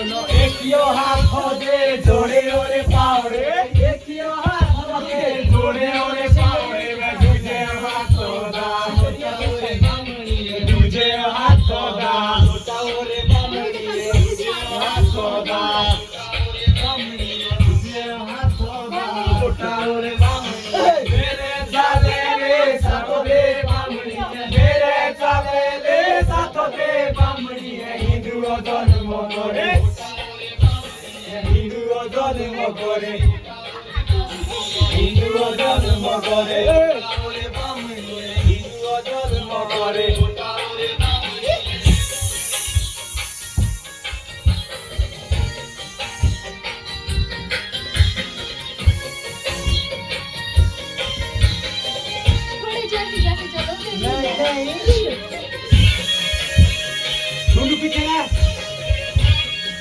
एकियो हाथ दे जोड़े ओरे पावड़े एकियो हाथ दे जोड़े ओरे पावड़े मैं तुझे हाथ दा तुझे हाथ दा ओरे बामणी हाथ दा तुझे हाथ दा ओरे बामणी मेरे चाले रे सातो दे बामणी मेरे चाले रे सातो दे बामणी हिंदू जन्म करे हिंदू जन्म करे हिंदू जन्म करे हिंदू जन्म करे Tunggu picture lah.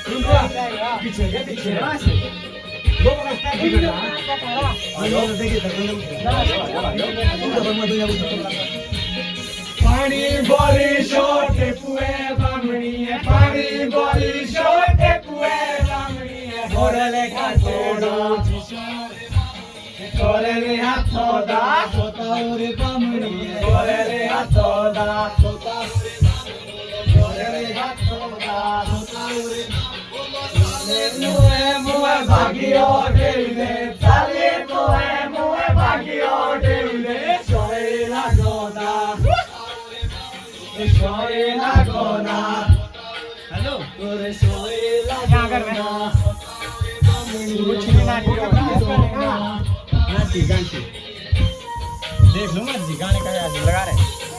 Tunggu. Picture ya picture. Lo mau start video lah. Ayo nanti kita tunggu. पानी बोली छोटे पुए बामणी है पानी बोली छोटे पुए बामणी है होरले का तोड़ो होरले हाथ दा सोताउरे बामणी है होरले हाथ दा होरले हाथ दा सोताउरे मुए मुए भागियो देले चाले तोए मुए भागियो देले सोए लागोदा सोए लागोना हेलो तोरे सोए लागोना कुछ नहीं नाटी गाने देख लो मत जी गाने का लगा रहे